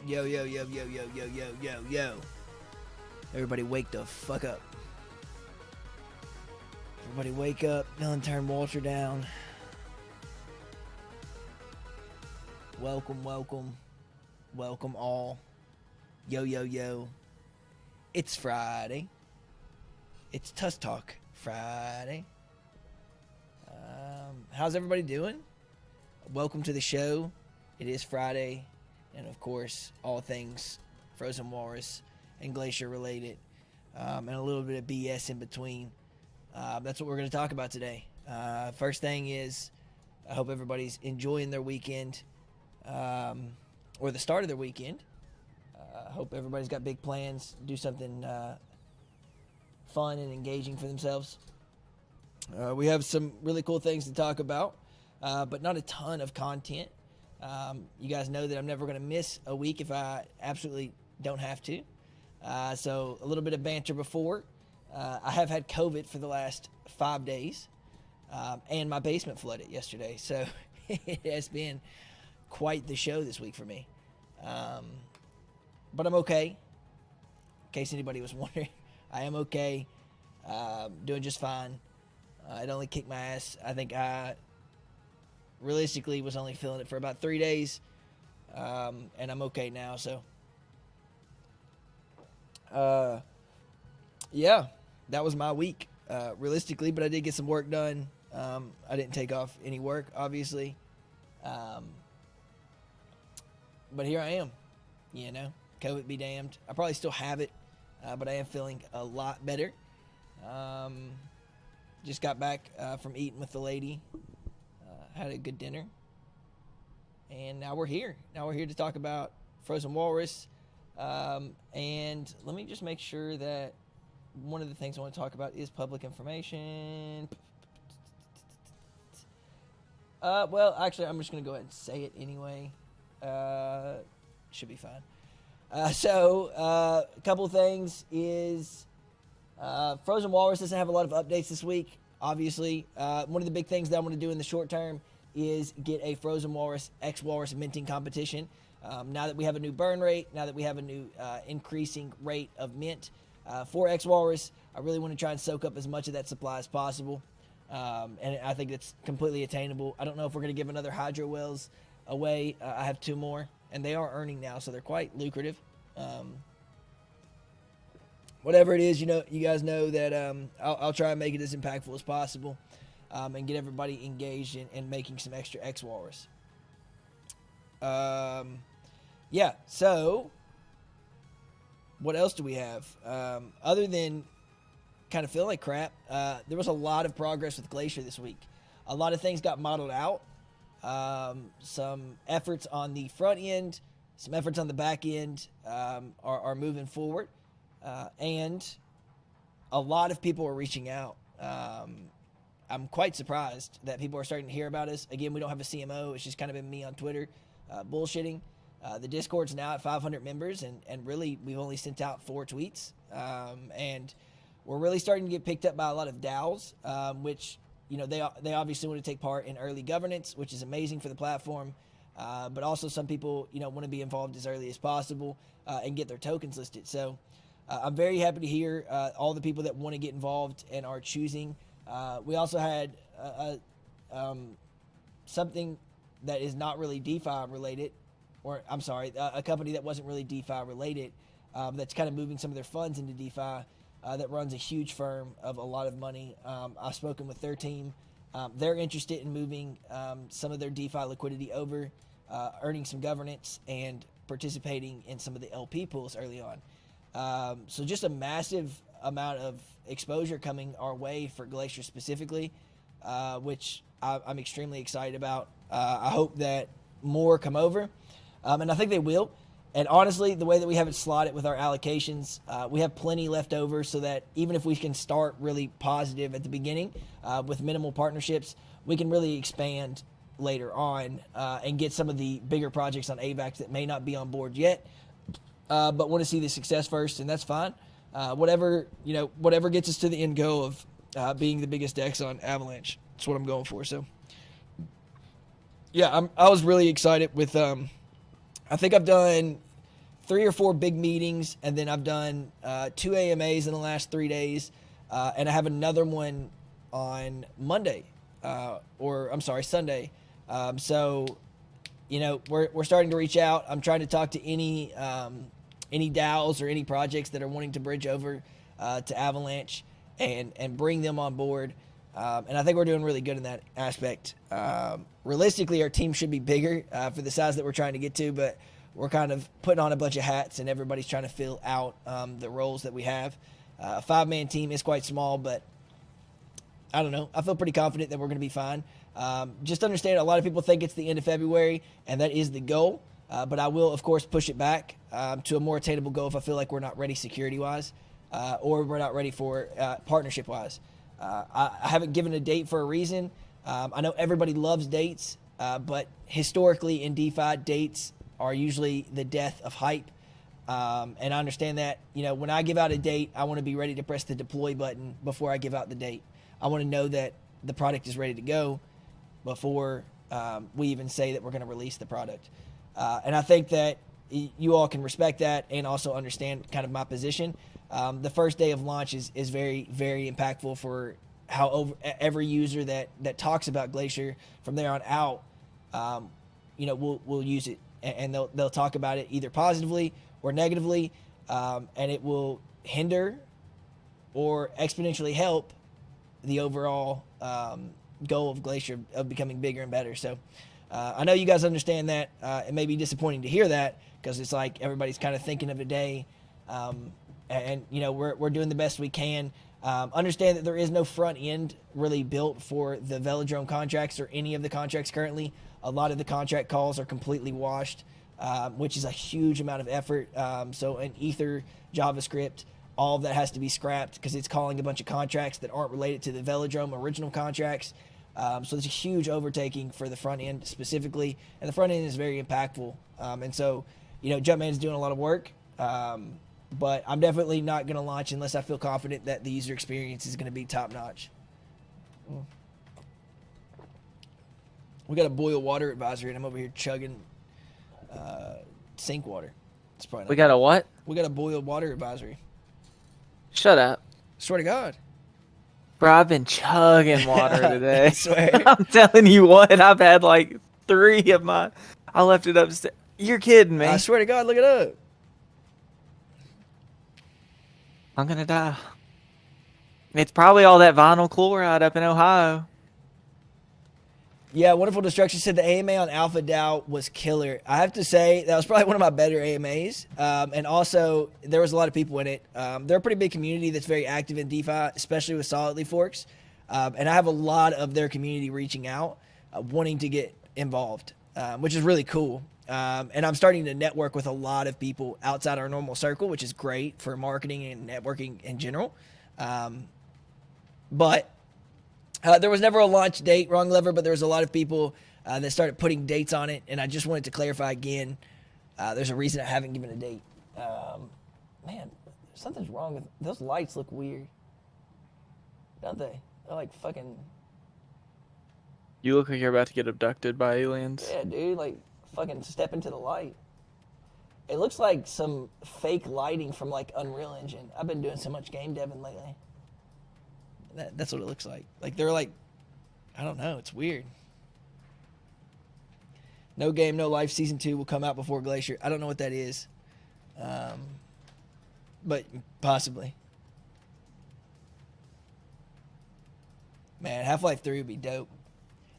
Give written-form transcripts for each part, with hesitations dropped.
Yo, yo, yo, yo, yo, yo, yo, yo, yo. Everybody wake the fuck up. Everybody wake up. Dylan turn Walter down. Welcome, welcome. Welcome all. Yo, yo, yo. It's Friday. It's Tusk Talk Friday. How's everybody doing? Welcome to the show. It is Friday. And of course, all things Frozen Walrus and Glacier related, and a little bit of BS in between. That's what we're going to talk about today. First thing is, I hope everybody's enjoying their weekend, or the start of their weekend. I hope everybody's got big plans, do something fun and engaging for themselves. We have some really cool things to talk about, but not a ton of content. You guys know that I'm never going to miss a week if I absolutely don't have to. So a little bit of banter before. I have had COVID for the last 5 days, and my basement flooded yesterday. So it has been quite the show this week for me. But I'm okay. In case anybody was wondering, I am okay. Doing just fine. It only kicked my ass. I think I realistically was only feeling it for about 3 days, and I'm okay now. So yeah, that was my week realistically, but I did get some work done. I didn't take off any work, obviously, but here I am. COVID be damned. I probably still have it, but I am feeling a lot better. Just got back from eating with the lady. Had a good dinner, and now we're here. Now we're here to talk about Frozen Walrus, and let me just make sure that one of the things I want to talk about is public information. Well, actually, I'm just going to go ahead and say it anyway. Should be fine. A couple of things is Frozen Walrus doesn't have a lot of updates this week. Obviously, one of the big things that I want to do in the short term is get a Frozen Walrus X Walrus minting competition. Now that we have a new burn rate, now that we have a new increasing rate of mint for X Walrus, I really want to try and soak up as much of that supply as possible. And I think it's completely attainable. I don't know if we're going to give another Hydro Wells away. I have 2 more, and they are earning now, so they're quite lucrative. Whatever it is, you guys know that I'll try and make it as impactful as possible, and get everybody engaged in making some extra X Walrus. Yeah, so what else do we have? Other than kind of feeling like crap, there was a lot of progress with Glacier this week. A lot of things got modeled out. Some efforts on the front end, some efforts on the back end are moving forward. And a lot of people are reaching out. I'm quite surprised that people are starting to hear about us. Again, we don't have a CMO. It's just kind of been me on Twitter bullshitting. The Discord's now at 500 members, and really we've only sent out 4 tweets. And we're really starting to get picked up by a lot of DAOs, which, they obviously want to take part in early governance, which is amazing for the platform. But also some people, want to be involved as early as possible and get their tokens listed. So I'm very happy to hear all the people that want to get involved and are choosing. We also had something that is not really DeFi related, or I'm sorry, a company that wasn't really DeFi related, that's kind of moving some of their funds into DeFi, that runs a huge firm of a lot of money. I've spoken with their team. They're interested in moving some of their DeFi liquidity over, earning some governance, and participating in some of the LP pools early on. So just a massive amount of exposure coming our way for Glacier specifically, which I'm extremely excited about. I hope that more come over, and I think they will. And honestly, the way that we have it slotted with our allocations, we have plenty left over, so that even if we can start really positive at the beginning with minimal partnerships, we can really expand later on and get some of the bigger projects on AVAX that may not be on board yet, but want to see the success first, and that's fine. Whatever gets us to the end goal of being the biggest DEX on Avalanche, that's what I'm going for. So yeah, I was really excited with. I think I've done 3 or 4 big meetings, and then I've done 2 AMAs in the last 3 days, and I have another one on Monday, Sunday. So, we're starting to reach out. I'm trying to talk to any DAOs or any projects that are wanting to bridge over to Avalanche and bring them on board. And I think we're doing really good in that aspect. Realistically, our team should be bigger for the size that we're trying to get to, but we're kind of putting on a bunch of hats, and everybody's trying to fill out the roles that we have. A 5-man team is quite small, but I don't know. I feel pretty confident that we're going to be fine. Just understand, a lot of people think it's the end of February, and that is the goal. But I will, of course, push it back to a more attainable goal if I feel like we're not ready security-wise or we're not ready for partnership-wise. I haven't given a date for a reason. I know everybody loves dates, but historically in DeFi, dates are usually the death of hype. And I understand that, when I give out a date, I want to be ready to press the deploy button before I give out the date. I want to know that the product is ready to go before we even say that we're going to release the product. And I think that you all can respect that and also understand kind of my position. The first day of launch is very, very impactful for how every user that talks about Glacier from there on out, will use it, and they'll talk about it either positively or negatively, and it will hinder or exponentially help the overall goal of Glacier of becoming bigger and better. So I know you guys understand that. It may be disappointing to hear that because it's like everybody's kind of thinking of a day, and we're doing the best we can. Understand that there is no front end really built for the Velodrome contracts or any of the contracts currently. A lot of the contract calls are completely washed, which is a huge amount of effort. So in Ether, JavaScript, all of that has to be scrapped because it's calling a bunch of contracts that aren't related to the Velodrome original contracts. So there's a huge overtaking for the front end specifically, and the front end is very impactful. And so, Jumpman is doing a lot of work, but I'm definitely not going to launch unless I feel confident that the user experience is going to be top notch. We got a boil water advisory, and I'm over here chugging sink water. It's probably not We got a what? We got a boiled water advisory. Shut up. Swear to God. Bro, I've been chugging water today. I swear. I'm telling you what, I've had like 3 of my... I left it upstairs. You're kidding me. I swear to God, look it up. I'm gonna die. It's probably all that vinyl chloride up in Ohio. Yeah, Wonderful Destruction said the AMA on Alpha DAO was killer. I have to say, that was probably one of my better AMAs. And also, there was a lot of people in it. They're a pretty big community that's very active in DeFi, especially with Solidly Forks. And I have a lot of their community reaching out, wanting to get involved, which is really cool. And I'm starting to network with a lot of people outside our normal circle, which is great for marketing and networking in general. But there was never a launch date, wrong lever, but there was a lot of people that started putting dates on it. And I just wanted to clarify again, there's a reason I haven't given a date. Man, something's wrong with those lights. Look weird, don't they? They're like fucking... You look like you're about to get abducted by aliens. Yeah, dude, like fucking step into the light. It looks like some fake lighting from like Unreal Engine. I've been doing so much game deving lately. That's what it looks like. Like they're like, I don't know, it's weird. No Game, No Life Season 2 will come out before Glacier. I don't know what that is. But possibly. Man, Half-Life 3 would be dope.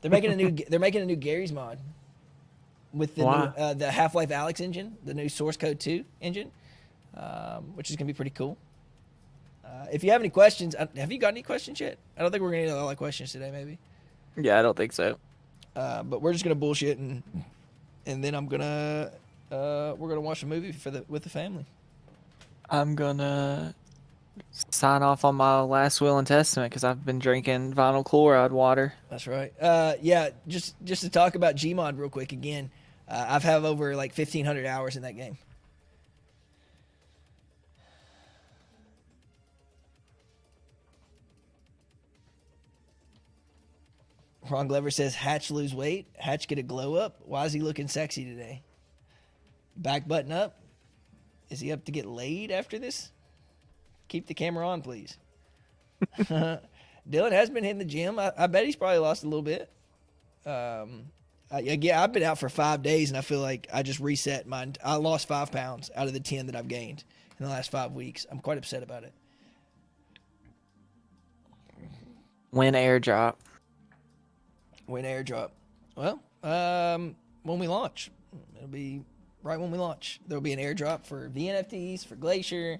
They're making a new Gary's mod with the new, the Half-Life Alyx engine, the new Source Code 2 engine, which is gonna be pretty cool. If you have any questions, have you got any questions yet? I don't think we're gonna get a lot of questions today, maybe. Yeah, I don't think so. But we're just gonna bullshit and then we're gonna watch a movie with the family. I'm gonna sign off on my last will and testament because I've been drinking vinyl chloride water. That's right. Yeah, just to talk about Gmod real quick again. I've had over like 1,500 hours in that game. Ron Glover says, Hatch lose weight. Hatch get a glow up. Why is he looking sexy today? Back button up. Is he up to get laid after this? Keep the camera on, please. Dylan has been hitting the gym. I bet he's probably lost a little bit. Yeah, I've been out for 5 days, and I feel like I just reset mine. I lost 5 pounds out of the 10 that I've gained in the last 5 weeks. I'm quite upset about it. When airdrop? Well, when we launch. It'll be right when we launch. There'll be an airdrop for VNFTs, for Glacier,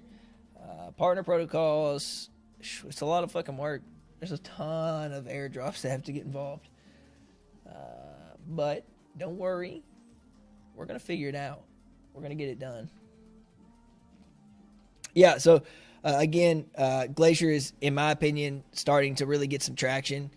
partner protocols. It's a lot of fucking work. There's a ton of airdrops that have to get involved. But don't worry. We're going to figure it out. We're going to get it done. Yeah, so again, Glacier is, in my opinion, starting to really get some traction,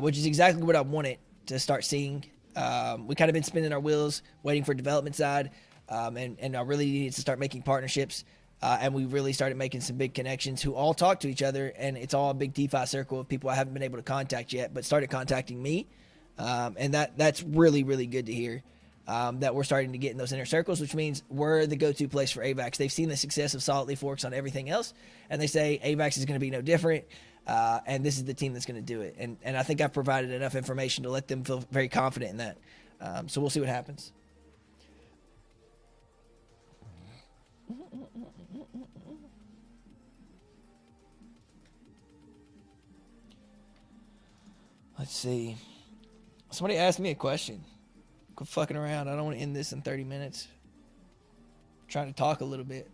which is exactly what I wanted to start seeing. We kind of been spinning our wheels, waiting for development side, and I really needed to start making partnerships. And we really started making some big connections who all talk to each other, and it's all a big DeFi circle of people I haven't been able to contact yet, but started contacting me. And that's really, really good to hear. That we're starting to get in those inner circles, which means we're the go-to place for AVAX. They've seen the success of Solidly Forks on everything else, and they say AVAX is going to be no different, and this is the team that's going to do it. And I think I've provided enough information to let them feel very confident in that. So we'll see what happens. Let's see. Somebody asked me a question. Quit fucking around. I don't want to end this in 30 minutes. I'm trying to talk a little bit.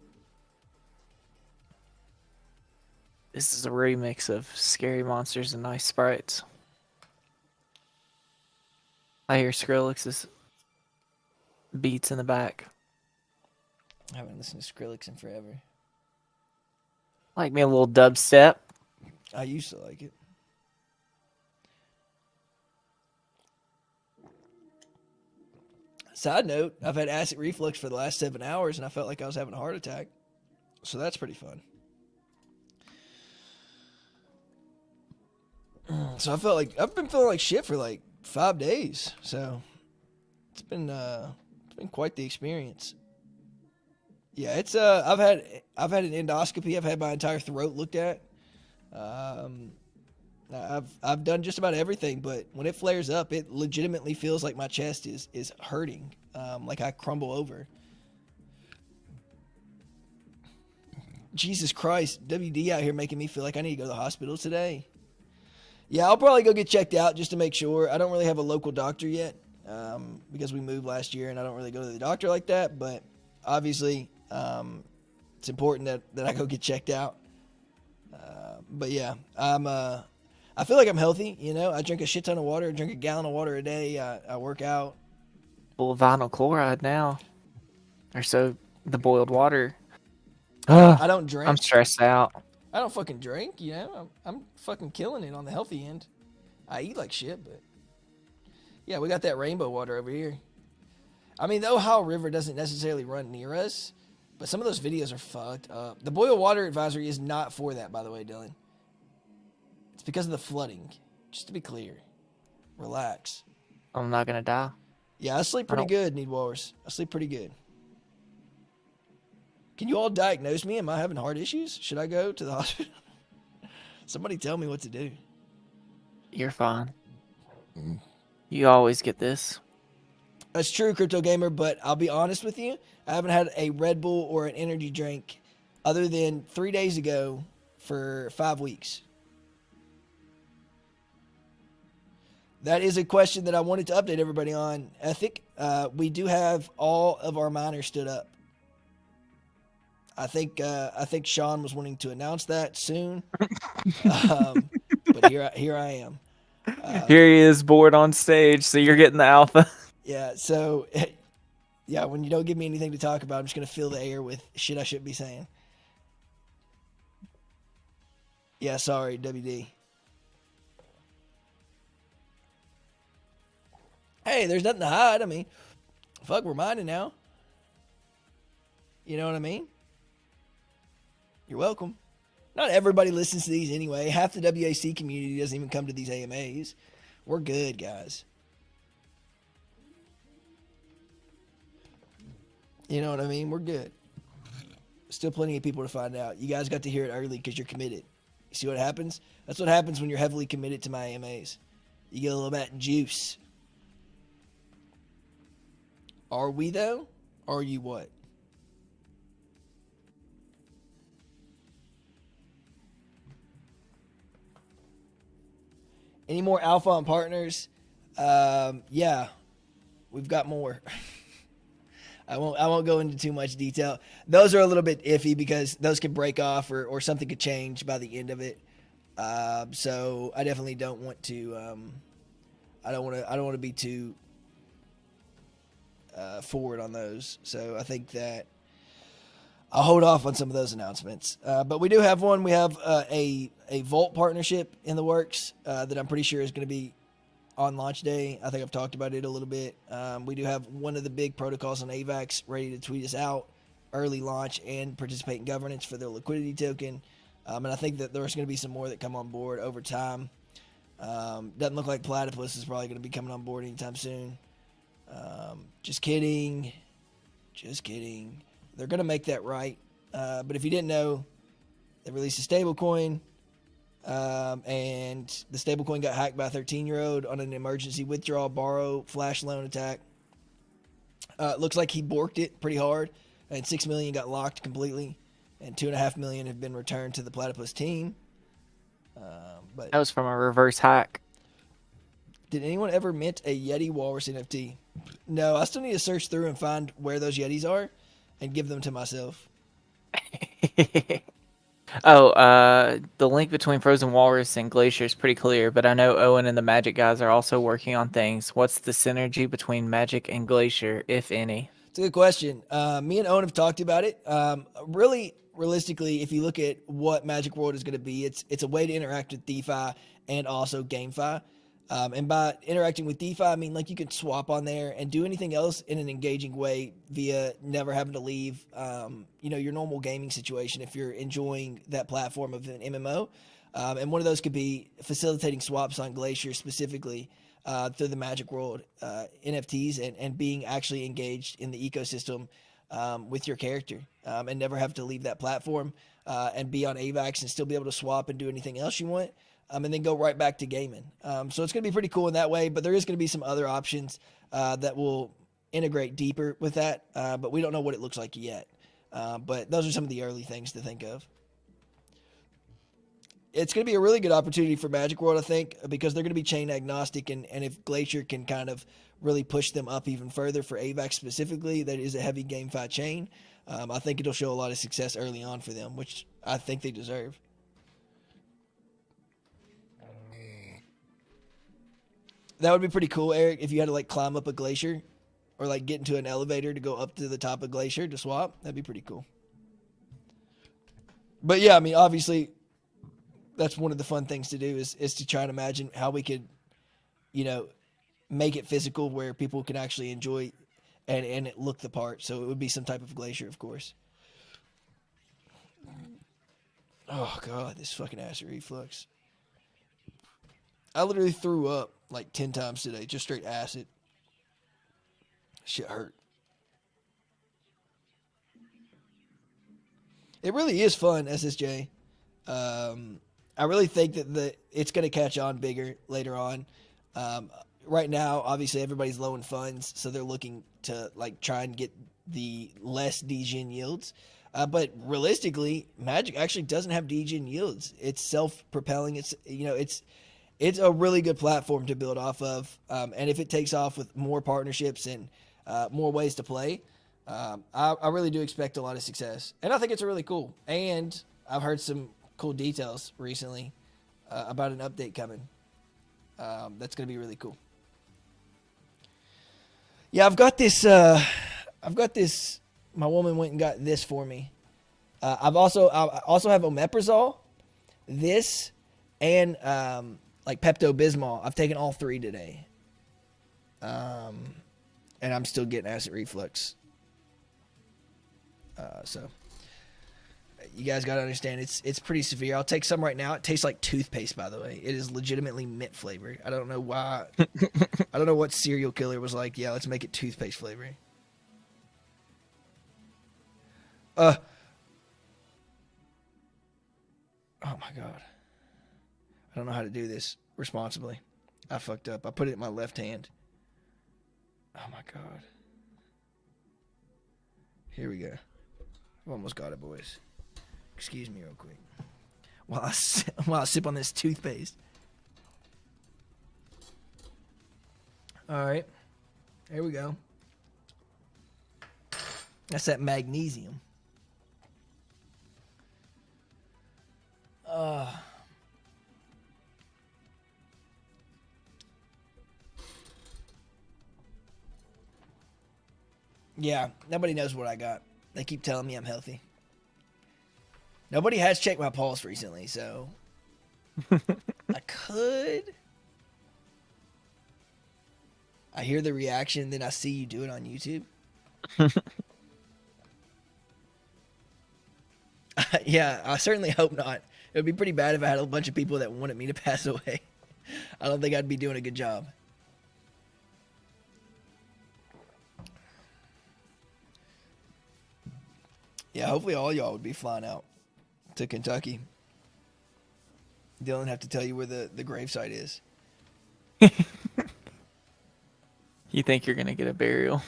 This is a remix of Scary Monsters and Nice Sprites. I hear Skrillex's beats in the back. I haven't listened to Skrillex in forever. Like me a little dubstep. I used to like it. Side note, I've had acid reflux for the last 7 hours, and I felt like I was having a heart attack. So that's pretty fun. So I felt like I've been feeling like shit for like 5 days. So it's been quite the experience. Yeah, it's I've had an endoscopy. I've had my entire throat looked at. I've done just about everything, but when it flares up, it legitimately feels like my chest is hurting, like I crumble over. Jesus Christ, WD out here making me feel like I need to go to the hospital today. Yeah, I'll probably go get checked out just to make sure. I don't really have a local doctor yet, because we moved last year and I don't really go to the doctor like that, but obviously it's important that I go get checked out. But yeah, I feel like I'm healthy, you know. I drink a shit ton of water. I drink a gallon of water a day. I work out. Full of vinyl chloride now. Or so the boiled water. I don't drink. I'm stressed out. I don't fucking drink, you know. I'm fucking killing it on the healthy end. I eat like shit, but yeah, we got that rainbow water over here. I mean, the Ohio River doesn't necessarily run near us, but some of those videos are fucked up. The boil water advisory is not for that, by the way, Dylan. It's because of the flooding. Just to be clear. Relax. I'm not gonna die. Yeah, I sleep pretty good, Need Walrus. I sleep pretty good. Can you all diagnose me? Am I having heart issues? Should I go to the hospital? Somebody tell me what to do. You're fine. You always get this. That's true, Crypto Gamer, but I'll be honest with you. I haven't had a Red Bull or an energy drink other than 3 days ago for 5 weeks. That is a question that I wanted to update everybody on. Ethic, we do have all of our miners stood up. I think Sean was wanting to announce that soon, but here I am. Here he is, bored on stage. So you're getting the alpha. Yeah. So, yeah. When you don't give me anything to talk about, I'm just gonna fill the air with shit I shouldn't be saying. Yeah. Sorry, WD. Hey, there's nothing to hide. I mean, fuck, we're mining now. You know what I mean? You're welcome. Not everybody listens to these anyway. Half the WAC community doesn't even come to these AMAs. We're good, guys. You know what I mean? We're good. Still plenty of people to find out. You guys got to hear it early because you're committed. You see what happens? That's what happens when you're heavily committed to my AMAs. You get a little bit of juice. Are we, though? Are you what? Any more alpha on partners? Yeah, we've got more. I won't go into too much detail. Those are a little bit iffy because those could break off or something could change by the end of it. So I definitely don't want to. I don't want to be too forward on those. So I think that I'll hold off on some of those announcements. But we do have one. We have a Vault partnership in the works that I'm pretty sure is going to be on launch day. I think I've talked about it a little bit. We do have one of the big protocols on AVAX ready to tweet us out early launch and participate in governance for their liquidity token. And I think that there's going to be some more that come on board over time. Doesn't look like Platypus is probably going to be coming on board anytime soon. Just kidding. They're going to make that right. But if you didn't know, they released a stablecoin. And the stablecoin got hacked by a 13-year-old on an emergency withdrawal, borrow, flash loan attack. Looks like he borked it pretty hard, and $6 million got locked completely, and $2.5 million have been returned to the Platypus team. But That was from a reverse hack. did anyone ever mint a Yeti Walrus NFT? No, I still need to search through and find where those Yetis are and give them to myself. The link between Frozen Walrus and Glacier is pretty clear, but I know Owen and the Magic guys are also working on things. What's the synergy between Magic and Glacier, if any? It's a good question. Me and Owen have talked about it. Really, realistically, if you look at what Magic World is going to be, it's a way to interact with DeFi and also GameFi. And by interacting with DeFi, I mean like you can swap on there and do anything else in an engaging way via never having to leave, your normal gaming situation if you're enjoying that platform of an MMO. And one of those could be facilitating swaps on Glacier specifically through the Magic World NFTs and being actually engaged in the ecosystem with your character and never have to leave that platform and be on AVAX and still be able to swap and do anything else you want. And then go right back to gaming. So it's going to be pretty cool in that way, but there is going to be some other options that will integrate deeper with that, but we don't know what it looks like yet. But those are some of the early things to think of. It's going to be a really good opportunity for Magic World, I think, because they're going to be chain agnostic, and if Glacier can kind of really push them up even further for AVAX specifically, that is a heavy GameFi chain, I think it'll show a lot of success early on for them, which I think they deserve. That would be pretty cool, Eric, if you had to like climb up a glacier or like get into an elevator to go up to the top of Glacier to swap. That'd be pretty cool. But yeah, I mean, obviously that's one of the fun things to do is to try and imagine how we could, make it physical where people can actually enjoy and it look the part. So it would be some type of Glacier, of course. Oh God, this fucking acid reflux. I literally threw up like 10 times today, just straight acid. Shit hurt. It really is fun, SSJ. I really think that it's going to catch on bigger later on. Right now, obviously, everybody's low in funds, so they're looking to like try and get the less degen yields. But realistically, Magic actually doesn't have degen yields. It's self-propelling. It's a really good platform to build off of. And if it takes off with more partnerships and more ways to play, I really do expect a lot of success. And I think it's really cool. And I've heard some cool details recently about an update coming. That's going to be really cool. Yeah, I've got this. My woman went and got this for me. I also have omeprazole, this, and like Pepto-Bismol. I've taken all three today. And I'm still getting acid reflux. So you guys got to understand it's pretty severe. I'll take some right now. It tastes like toothpaste, by the way. It is legitimately mint flavor. I don't know why. I don't know what serial killer was like, yeah, let's make it toothpaste flavor. how to do this responsibly. I fucked up. I put it in my left hand. Oh my God. Here we go. I've almost got it, boys. Excuse me real quick. While I sip on this toothpaste. All right. Here we go. That's that magnesium. Yeah, nobody knows what I got. They keep telling me I'm healthy. Nobody has checked my pulse recently, so I could. I hear the reaction, then I see you do it on YouTube. Yeah, I certainly hope not. It would be pretty bad if I had a bunch of people that wanted me to pass away. I don't think I'd be doing a good job. Yeah, hopefully all y'all would be flying out to Kentucky. Dylan have to tell you where the gravesite is. You think you're gonna get a burial?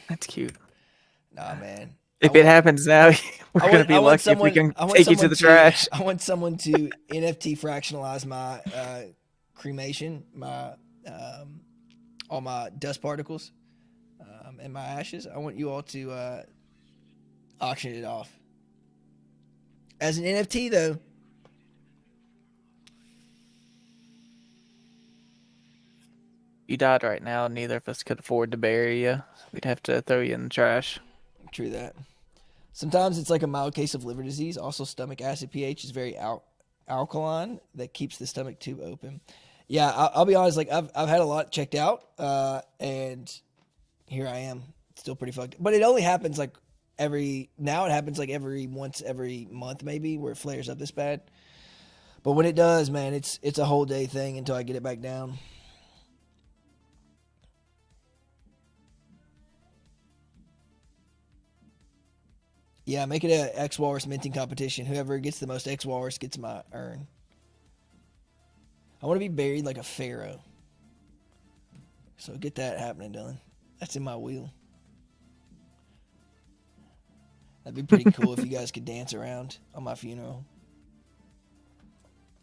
That's cute. Nah, man. If it happens now, we're gonna be lucky if we can take you to the trash. I want someone to NFT fractionalize my cremation, my all my dust particles, and my ashes. I want you all to auction it off as an NFT, though. You died right now, neither of us could afford to bury you. We'd have to throw you in the trash. True that. Sometimes it's like a mild case of liver disease. Also, stomach acid pH is very alkaline. That keeps the stomach tube open. Yeah, I'll be honest. Like I've had a lot checked out, and here I am, still pretty fucked. But it only happens like every once every month maybe, where it flares up this bad. But when it does, man, it's a whole day thing until I get it back down. Yeah, make it a X-Walrus minting competition. Whoever gets the most X-Walrus gets my urn. I want to be buried like a pharaoh. So get that happening, Dylan. That's in my wheel. That'd be pretty cool if you guys could dance around on my funeral.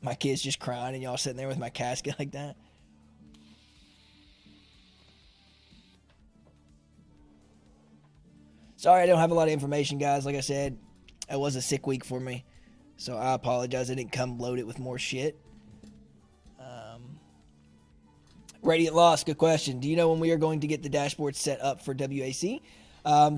My kids just crying and y'all sitting there with my casket like that. Sorry, I don't have a lot of information, guys. Like I said, it was a sick week for me. So I apologize. I didn't come loaded with more shit. Radiant Loss, good question. Do you know when we are going to get the dashboard set up for WAC?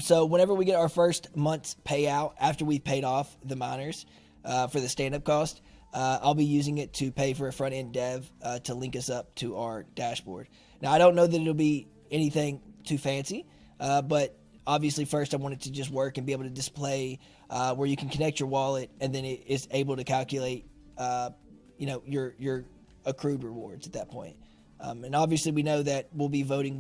So whenever we get our first month's payout, after we've paid off the miners for the stand-up cost, I'll be using it to pay for a front-end dev to link us up to our dashboard. Now, I don't know that it'll be anything too fancy, but obviously first I want it to just work and be able to display where you can connect your wallet, and then it is able to calculate your accrued rewards at that point. And obviously we know that we'll be voting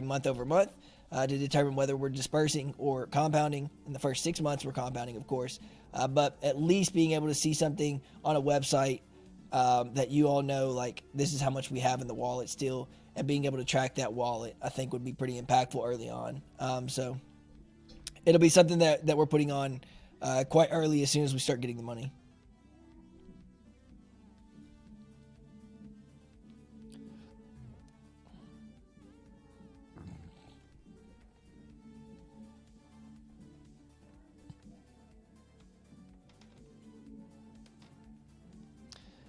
month over month to determine whether we're dispersing or compounding. In the first 6 months, we're compounding, of course. But at least being able to see something on a website that you all know, like, this is how much we have in the wallet still, and being able to track that wallet, I think would be pretty impactful early on. So it'll be something that we're putting on quite early as soon as we start getting the money.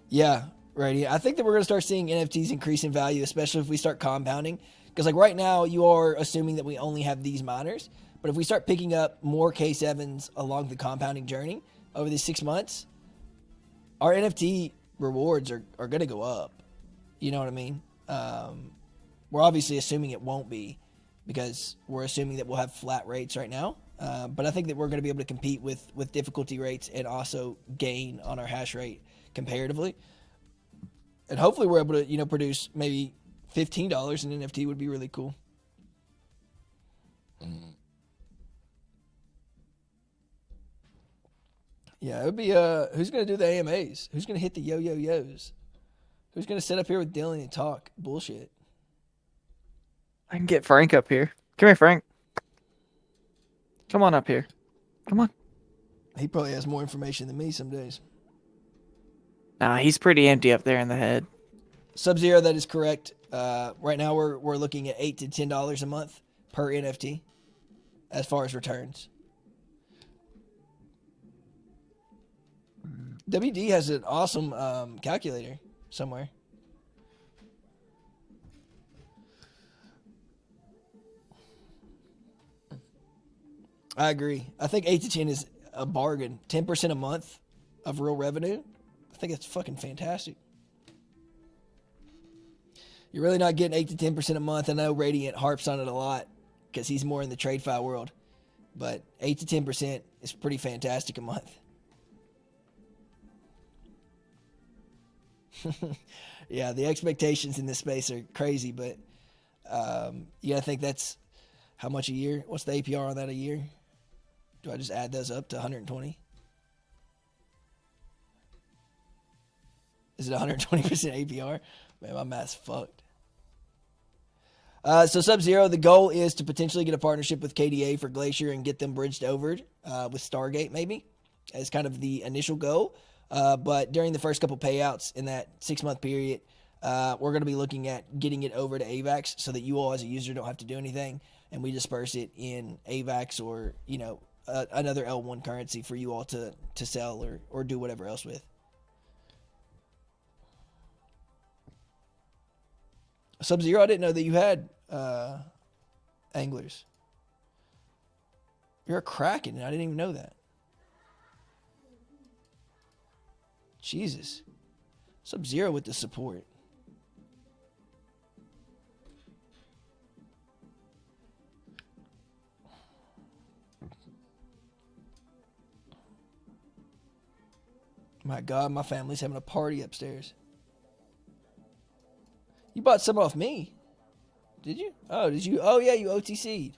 Yeah, right. I think that we're going to start seeing NFTs increase in value, especially if we start compounding. Because like right now, you are assuming that we only have these miners. But if we start picking up more K7s along the compounding journey over these 6 months, our NFT rewards are going to go up. You know what I mean? We're obviously assuming it won't be, because we're assuming that we'll have flat rates right now. But I think that we're going to be able to compete with difficulty rates and also gain on our hash rate comparatively. And hopefully we're able to, produce maybe $15 in NFT would be really cool. Yeah, it would be who's going to do the AMAs? Who's going to hit the yo-yo-yos? Who's gonna sit up here with Dylan and talk bullshit? I can get Frank up here. Come here, Frank. Come on up here. Come on. He probably has more information than me some days. Nah, he's pretty empty up there in the head. Sub-Zero, that is correct. Right now we're looking at $8 to $10 a month per NFT as far as returns. WD has an awesome calculator somewhere. I agree. I think 8 to 10 is a bargain. 10% a month of real revenue. I think it's fucking fantastic. You're really not getting 8 to 10% a month. I know Radiant harps on it a lot because he's more in the TradeFi world. But 8 to 10% is pretty fantastic a month. Yeah, the expectations in this space are crazy, but yeah, I think that's how much a year? What's the APR on that a year? Do I just add those up to 120? Is it 120% APR? Man, my math's fucked. So Sub-Zero, the goal is to potentially get a partnership with KDA for Glacier and get them bridged over with Stargate maybe as kind of the initial goal. But during the first couple payouts in that 6-month period, we're going to be looking at getting it over to AVAX so that you all as a user don't have to do anything, and we disperse it in AVAX or, you know, another L1 currency for you all to sell or do whatever else with. Sub-Zero, I didn't know that you had anglers. You're a Kraken, and I didn't even know that. Jesus. Sub-Zero with the support. My God, my family's having a party upstairs. You bought some off me. Did you? Oh, did you? Oh, yeah, you OTC'd.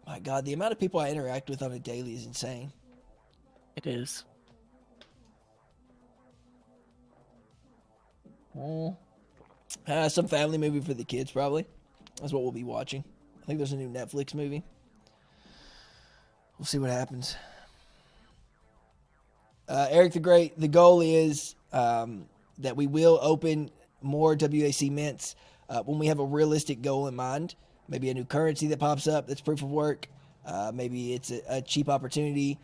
My God, the amount of people I interact with on a daily is insane. It is. Some family movie for the kids, probably. That's what we'll be watching. I think there's a new Netflix movie. We'll see what happens. Eric the Great, the goal is that we will open more WAC mints when we have a realistic goal in mind. Maybe a new currency that pops up that's proof of work. Maybe it's a cheap opportunity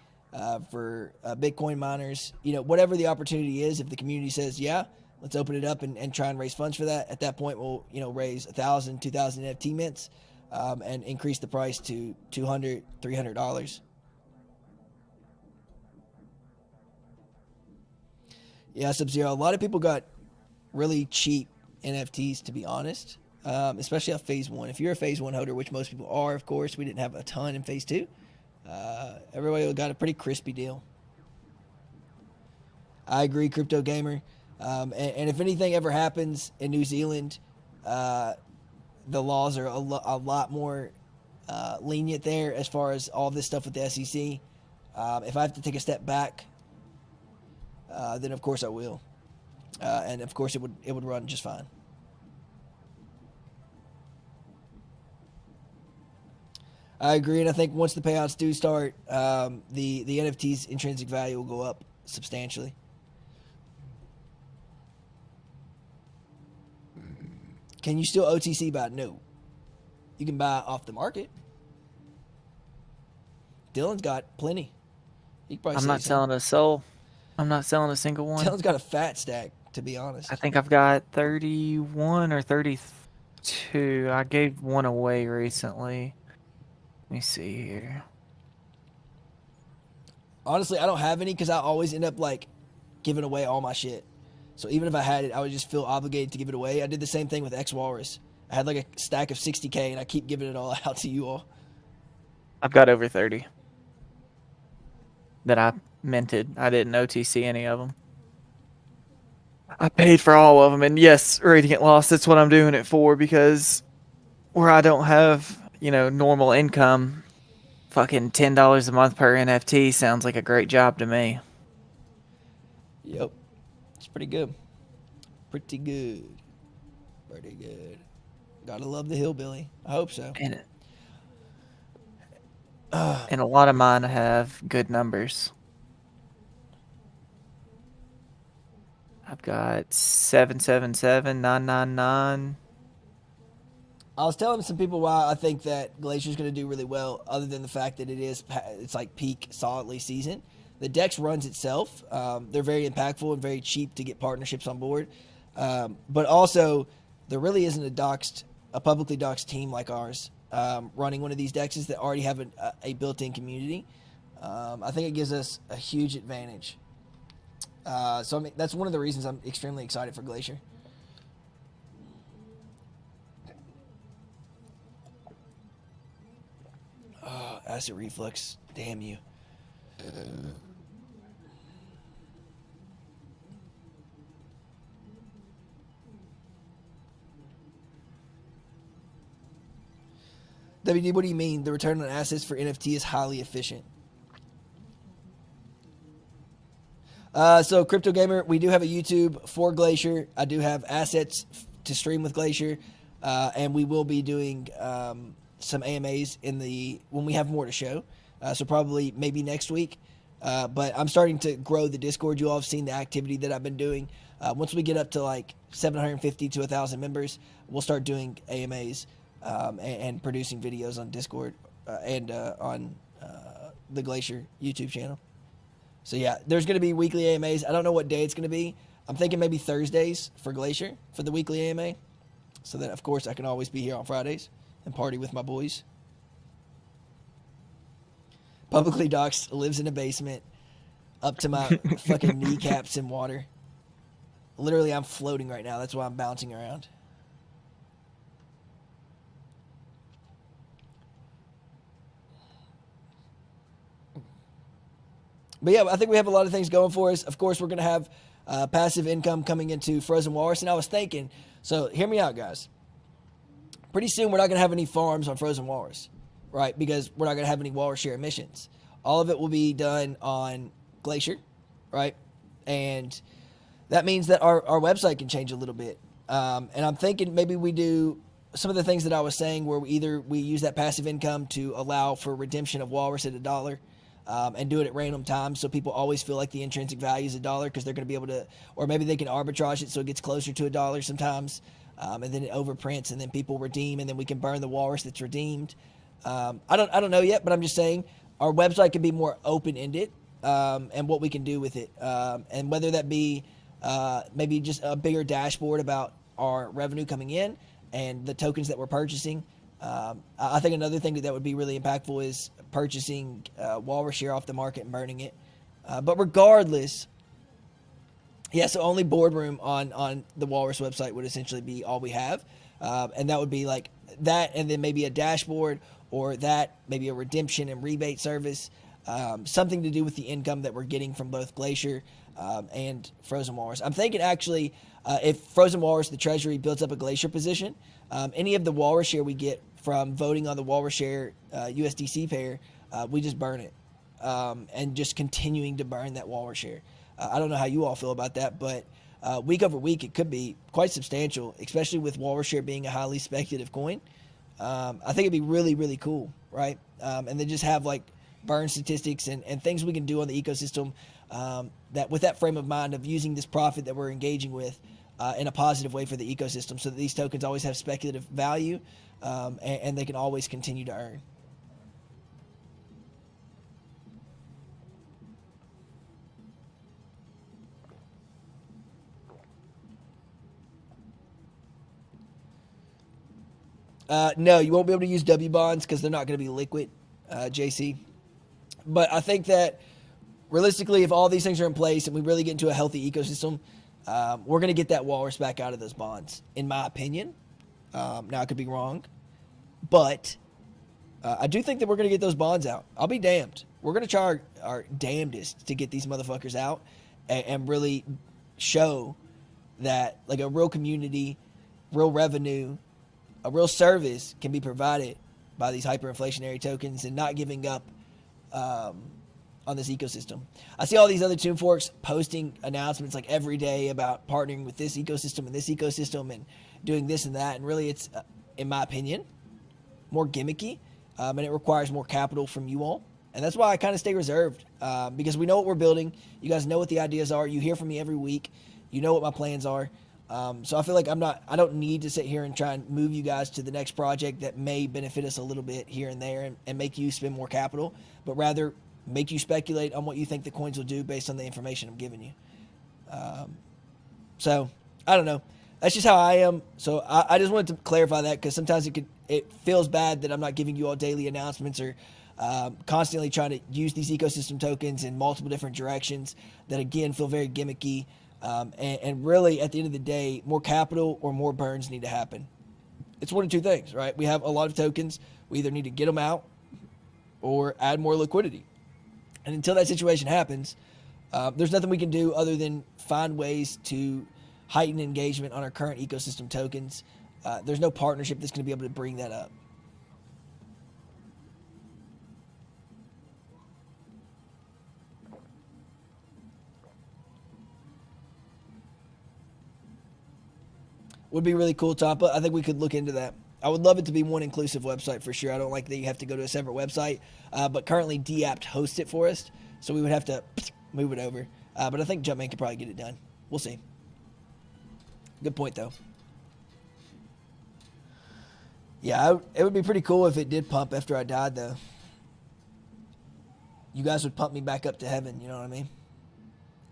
for Bitcoin miners. You know, whatever the opportunity is, if the community says, yeah, let's open it up and try and raise funds for that. At that point, we'll, you know, raise 1,000, 2,000 NFT mints and increase the price to $200, $300. Yeah, Sub-Zero. A lot of people got really cheap NFTs, to be honest, especially off Phase 1. If you're a Phase 1 holder, which most people are, of course, we didn't have a ton in Phase 2. Everybody got a pretty crispy deal. I agree, Crypto Gamer. And if anything ever happens in New Zealand, the laws are a lot more lenient there as far as all this stuff with the SEC. If I have to take a step back, then of course I will. And of course it would run just fine. I agree, and I think once the payouts do start, the NFT's intrinsic value will go up substantially. Can you still OTC buy? No. You can buy off the market. Dylan's got plenty. He can probably I'm sell not some. selling a soul. I'm not selling a single one. Dylan's got a fat stack, to be honest. I think I've got 31 or 32. I gave one away recently. Let me see here. Honestly, I don't have any because I always end up like giving away all my shit. So even if I had it, I would just feel obligated to give it away. I did the same thing with X Walrus. I had like a stack of 60K and I keep giving it all out to you all. I've got over 30 that I minted. I didn't OTC any of them. I paid for all of them, and yes, Radiant Loss, that's what I'm doing it for, because where I don't have, you know, normal income, fucking $10 a month per NFT sounds like a great job to me. Yep. It's pretty good. Pretty good. Pretty good. Gotta love the hillbilly. I hope so. And a lot of mine have good numbers. I've got 777, 999. I was telling some people why I think that Glacier's going to do really well, other than the fact that it's like peak solidly season. The Dex runs itself. They're very impactful and very cheap to get partnerships on board. But also, there really isn't a publicly doxed team like ours running one of these dexes that already have a built-in community. I think it gives us a huge advantage. So I mean, that's one of the reasons I'm extremely excited for Glacier. Oh, acid reflux. Damn you. WD, what do you mean? The return on assets for NFT is highly efficient. So Crypto Gamer, we do have a YouTube for Glacier. I do have assets to stream with Glacier, and we will be doing some AMAs when we have more to show. So probably maybe next week. But I'm starting to grow the Discord. You all have seen the activity that I've been doing. Once we get up to like 750 to 1,000 members, we'll start doing AMAs and producing videos on Discord and on the Glacier YouTube channel. So yeah, there's going to be weekly AMAs. I don't know what day it's going to be. I'm thinking maybe Thursdays for Glacier for the weekly AMA. So that, of course, I can always be here on Fridays and party with my boys. Publicly doxed, lives in a basement, up to my fucking kneecaps in water. Literally, I'm floating right now. That's why I'm bouncing around. But yeah, I think we have a lot of things going for us. Of course, we're going to have passive income coming into Frozen Walrus. And I was thinking, so hear me out, guys. Pretty soon, we're not going to have any farms on Frozen Walrus, right? Because we're not going to have any Walrus share emissions. All of it will be done on Glacier, right? And that means that our website can change a little bit. And I'm thinking maybe we do some of the things that I was saying where we use that passive income to allow for redemption of Walrus at $1. And do it at random times so people always feel like the intrinsic value is $1 because they're going to be able to, or maybe they can arbitrage it so it gets closer to $1 sometimes, and then it overprints and then people redeem and then we can burn the Walrus that's redeemed. I don't know yet, but I'm just saying our website can be more open-ended and what we can do with it, and whether that be maybe just a bigger dashboard about our revenue coming in and the tokens that we're purchasing. I think another thing that would be really impactful is purchasing Walrus share off the market and burning it. But regardless, yeah, so only boardroom on the Walrus website would essentially be all we have. And that would be like that and then maybe a dashboard or that, maybe a redemption and rebate service, something to do with the income that we're getting from both Glacier and Frozen Walrus. I'm thinking actually if Frozen Walrus, the Treasury, builds up a Glacier position, any of the Walrus share we get from voting on the Walrus share USDC pair, we just burn it and just continuing to burn that Walrus share. I don't know how you all feel about that, but week over week it could be quite substantial, especially with Walrus share being a highly speculative coin. I think it'd be really, really cool, right? And then just have like burn statistics and things we can do on the ecosystem that with that frame of mind of using this profit that we're engaging with in a positive way for the ecosystem so that these tokens always have speculative value and they can always continue to earn. No, you won't be able to use W bonds because they're not going to be liquid, JC. But I think that realistically, if all these things are in place and we really get into a healthy ecosystem, we're going to get that Walrus back out of those bonds, in my opinion. Now, I could be wrong. But I do think that we're going to get those bonds out. I'll be damned. We're going to try our damnedest to get these motherfuckers out and really show that like a real community, real revenue, a real service can be provided by these hyperinflationary tokens and not giving up on this ecosystem. I see all these other Tomb Forks posting announcements like every day about partnering with this ecosystem and doing this and that. And really, it's, in my opinion, more gimmicky, and it requires more capital from you all. And that's why I kind of stay reserved, because we know what we're building. You guys know what the ideas are. You hear from me every week. You know what my plans are. So I feel like I don't need to sit here and try and move you guys to the next project that may benefit us a little bit here and there and make you spend more capital, but rather make you speculate on what you think the coins will do based on the information I'm giving you. So I don't know. That's just how I am. So I just wanted to clarify that, because sometimes it feels bad that I'm not giving you all daily announcements or constantly trying to use these ecosystem tokens in multiple different directions that, again, feel very gimmicky. And really, at the end of the day, more capital or more burns need to happen. It's one of two things, right? We have a lot of tokens. We either need to get them out or add more liquidity. And until that situation happens, there's nothing we can do other than find ways to heighten engagement on our current ecosystem tokens. There's no partnership that's going to be able to bring that up. Would be really cool, Tampa. I think we could look into that. I would love it to be one inclusive website for sure. I don't like that you have to go to a separate website, but currently DAppt hosts it for us, so we would have to move it over. But I think Jumpman could probably get it done. We'll see. Good point, though. Yeah, it would be pretty cool if it did pump after I died, though. You guys would pump me back up to heaven, you know what I mean?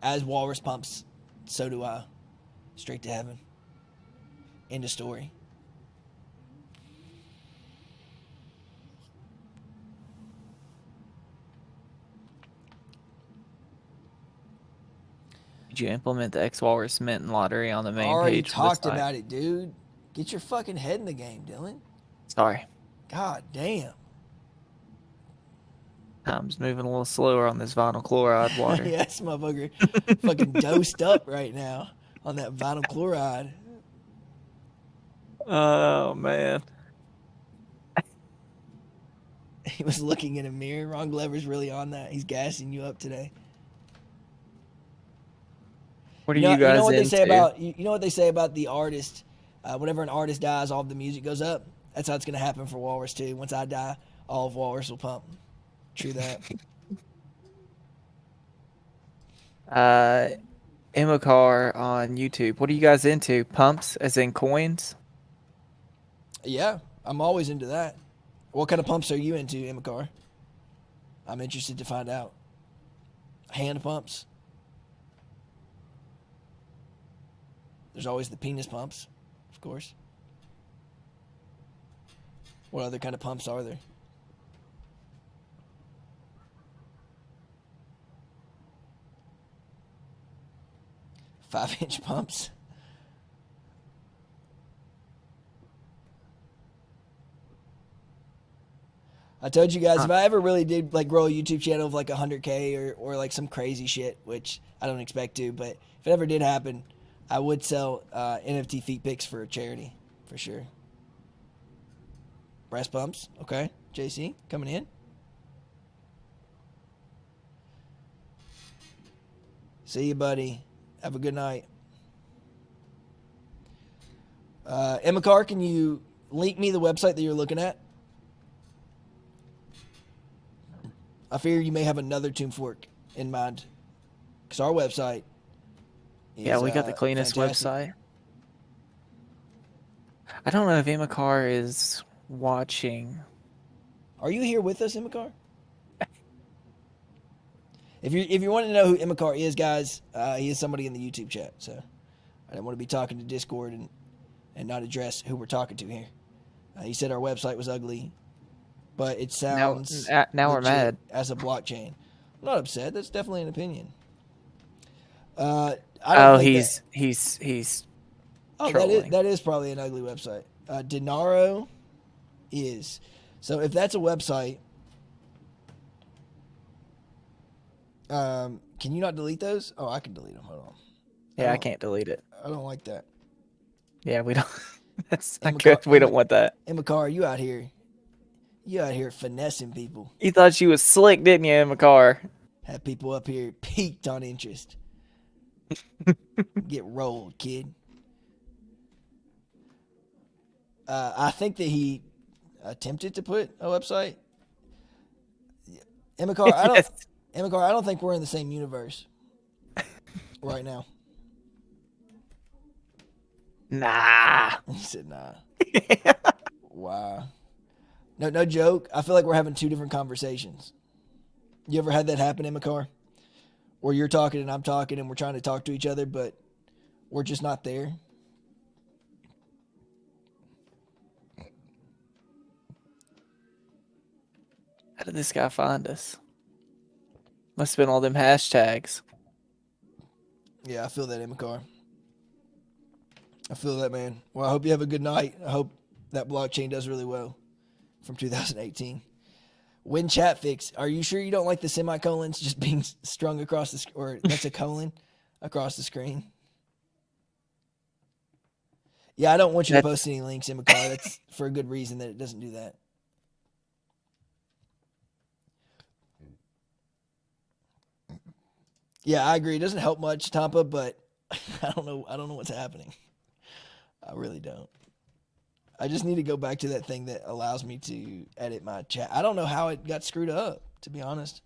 As Walrus pumps, so do I. Straight to heaven. End of story. Did you implement the X-Walrus Mint and Lottery on the main already page? Talked about it, dude. Get your fucking head in the game, Dylan. Sorry. God damn. Time's moving a little slower on this vinyl chloride water. Yeah, this motherfucker fucking dosed up right now on that vinyl chloride. Oh, man. He was looking in a mirror. Ron Glover's really on that. He's gassing you up today. What are you guys know what into? They say about, you know what they say about the artist? Whenever an artist dies, all of the music goes up. That's how it's going to happen for Walrus, too. Once I die, all of Walrus will pump. True that. Imocar on YouTube. What are you guys into? Pumps, as in coins? Yeah, I'm always into that. What kind of pumps are you into, Imocar? I'm interested to find out. Hand pumps. There's always the penis pumps, of course. What other kind of pumps are there? Five-inch pumps. I told you guys, if I ever really did like grow a YouTube channel of like 100K or like some crazy shit, which I don't expect to, but if it ever did happen, I would sell NFT feet pics for a charity, for sure. Breast pumps, okay. JC, coming in. See you, buddy. Have a good night. Imocar, can you link me the website that you're looking at? I fear you may have another Tomb Fork in mind, because our website is, yeah, we got the cleanest fantastic. website. I don't know if Imocar is watching. Are you here with us, Imocar? If you want to know who Imocar is, guys, he is somebody in the YouTube chat. So I don't want to be talking to Discord and not address who we're talking to here. He said our website was ugly, but it sounds now we're mad as a blockchain. I'm not upset. That's definitely an opinion. He's trolling. that is probably an ugly website. Denaro is. So if that's a website, can you not delete those? Oh, I can delete them. Hold on. Yeah, I can't delete it. I don't like that. Yeah, we don't. That's not good. We don't want that. Imocar, you out here finessing people. You thought you was slick, didn't you, Imocar? Have people up here peaked on interest. Get rolled, kid. I think that he attempted to put a website. Emicar, Yes. I don't think we're in the same universe right now. Nah. He said, "Nah." Wow. No joke. I feel like we're having two different conversations. You ever had that happen in a car? Where you're talking and I'm talking and we're trying to talk to each other, but we're just not there? How did this guy find us? Must have been all them hashtags. Yeah, I feel that in my car. I feel that, man. Well, I hope you have a good night. I hope that blockchain does really well from 2018. When chat fix, are you sure you don't like the semicolons just being strung across the or that's a colon across the screen? Yeah, I don't want you to post any links in my car. That's for a good reason that it doesn't do that. Yeah, I agree. It doesn't help much, Tampa, but I don't know what's happening. I really don't. I just need to go back to that thing that allows me to edit my chat. I don't know how it got screwed up, to be honest.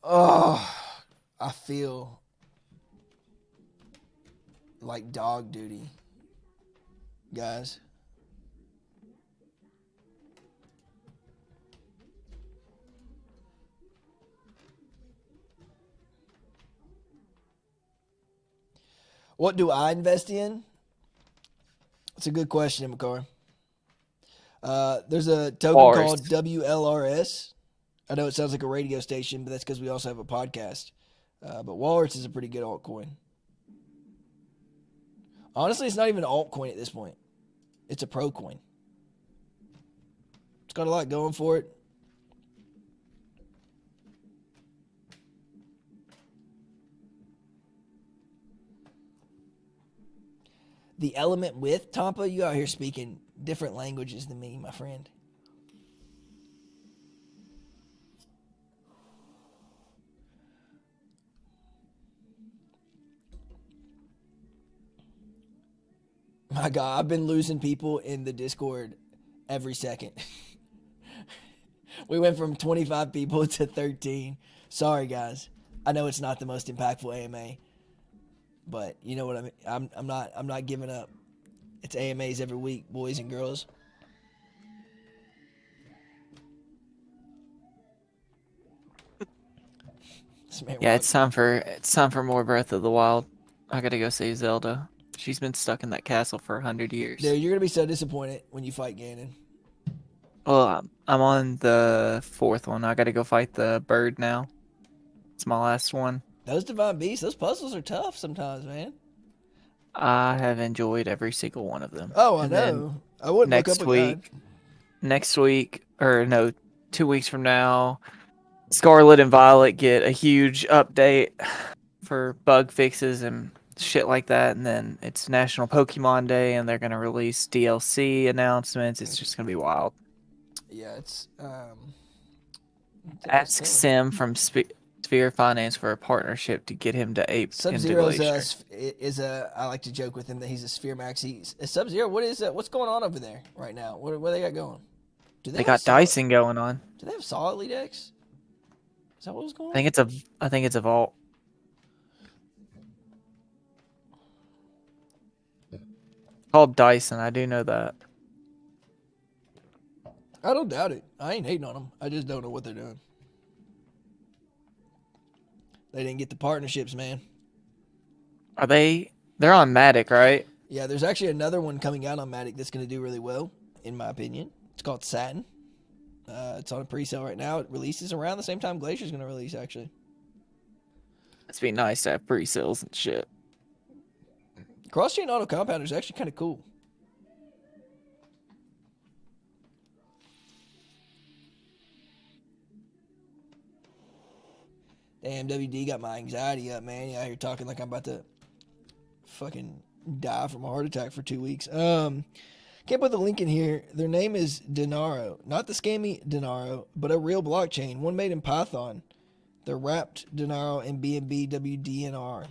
Oh, I feel like dog duty, guys. What do I invest in? It's a good question, McCar. There's a token Walrus. called WLRS. I know it sounds like a radio station, but that's because we also have a podcast. But Walrus is a pretty good altcoin. Honestly, it's not even an altcoin at this point. It's a pro coin. It's got a lot going for it. The element with Tampa, you out here speaking different languages than me, my friend. My God, I've been losing people in the Discord every second. We went from 25 people to 13. Sorry, guys. I know it's not the most impactful AMA, but you know what I mean. I'm not giving up. It's AMAs every week, boys and girls. Yeah, it's time for more Breath of the Wild. I gotta go see Zelda. She's been stuck in that castle for 100 years. Dude, you're gonna be so disappointed when you fight Ganon. Well, I'm on the 4th one. I gotta go fight the bird now. It's my last one. Those divine beasts, those puzzles are tough sometimes, man. I have enjoyed every single one of them. Oh, I know. I wouldn't look up a guide. Next week, or no, 2 weeks from now, Scarlet and Violet get a huge update for bug fixes and shit like that, and then it's National Pokemon Day, and they're gonna release DLC announcements. It's just gonna be wild. Yeah, it's Ask Sim from Sphere Finance for a partnership to get him to ape into Glacier. is a. I like to joke with him that he's a Sphere Max. Sub-Zero. What is that? What's going on over there right now? What they got going? They got Dyson going on. Do they have solid lead X? Is that what was going on? I think it's a vault. Called Dyson. I do know that. I don't doubt it. I ain't hating on them. I just don't know what they're doing. They didn't get the partnerships, man. Are they? They're on Matic, right? Yeah, there's actually another one coming out on Matic that's going to do really well, in my opinion. It's called Satin. It's on a pre-sale right now. It releases around the same time Glacier's going to release, actually. It'd be nice to have pre-sales and shit. Cross-chain auto compounder is actually kind of cool. Damn, WD got my anxiety up, man. You out here talking like I'm about to fucking die from a heart attack for 2 weeks. Can't put the link in here. Their name is Dinaro. Not the scammy Dinaro, but a real blockchain. One made in Python. They're wrapped Dinaro and BNB WDNR.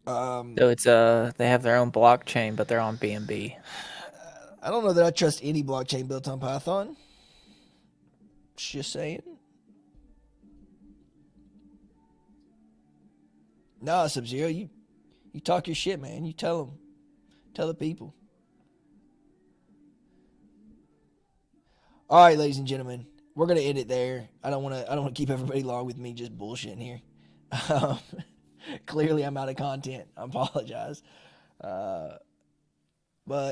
So it's they have their own blockchain, but they're on BNB. I don't know that I trust any blockchain built on Python. Just saying. Nah, Sub-Zero, you talk your shit, man. You tell them. Tell the people. All right, ladies and gentlemen, we're gonna end it there. I don't want to keep everybody long with me just bullshitting here. Clearly, I'm out of content. I apologize, but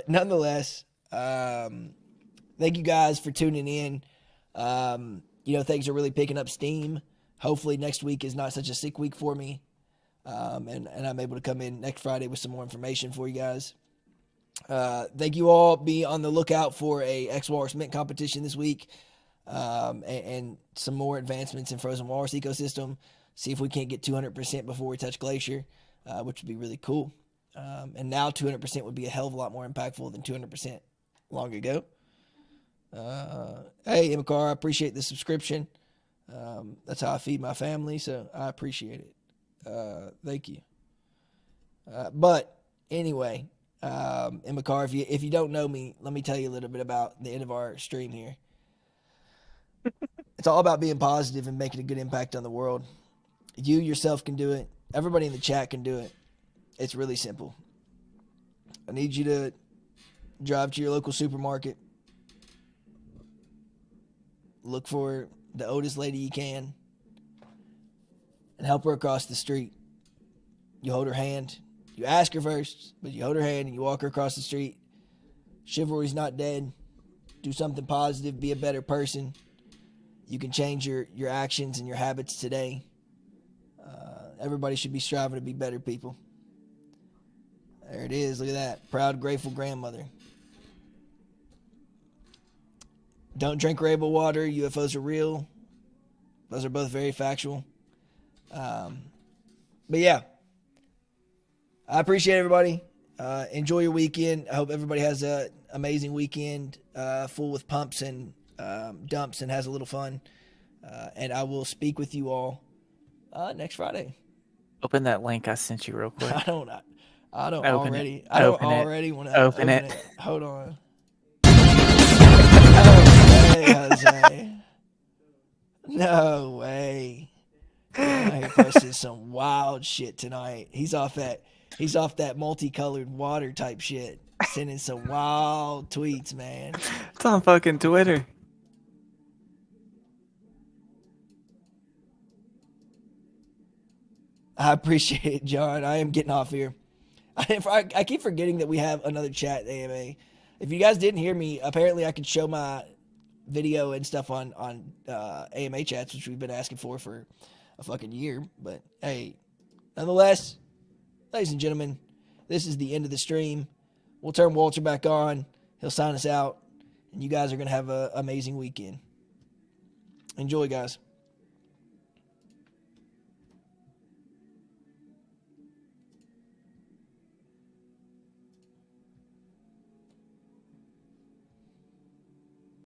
nonetheless, thank you guys for tuning in. Things are really picking up steam. Hopefully, next week is not such a sick week for me, and I'm able to come in next Friday with some more information for you guys. Thank you all. Be on the lookout for a Walrus mint competition this week, and some more advancements in Frozen Walrus ecosystem. See if we can't get 200% before we touch Glacier, which would be really cool. And now 200% would be a hell of a lot more impactful than 200% long ago. Hey, Imakar, I appreciate the subscription. That's how I feed my family, so I appreciate it. Thank you. But anyway, Imakar, if you don't know me, let me tell you a little bit about the end of our stream here. It's all about being positive and making a good impact on the world. You yourself can do it. Everybody in the chat can do it. It's really simple. I need you to drive to your local supermarket. Look for the oldest lady you can and help her across the street. You hold her hand. You ask her first, but you hold her hand and you walk her across the street. Chivalry's not dead. Do something positive. Be a better person. You can change your actions and your habits today. Everybody should be striving to be better people. There it is. Look at that. Proud, grateful grandmother. Don't drink rainbow water. UFOs are real. Those are both very factual. But yeah. I appreciate everybody. Enjoy your weekend. I hope everybody has an amazing weekend full with pumps and dumps and has a little fun. And I will speak with you all next Friday. Open that link I sent you real quick. I don't Open already. it. I don't Open it. already want to Open it. Hold on. No way, Jose. No way. Yeah, he posted some wild shit tonight. He's off that multicolored water type shit. Sending some wild tweets, man. It's on fucking Twitter. I appreciate it, John. I am getting off here. I keep forgetting that we have another chat, AMA. If you guys didn't hear me, apparently I could show my video and stuff on AMA chats, which we've been asking for a fucking year. But hey, nonetheless, ladies and gentlemen, this is the end of the stream. We'll turn Walter back on. He'll sign us out. And you guys are going to have an amazing weekend. Enjoy, guys.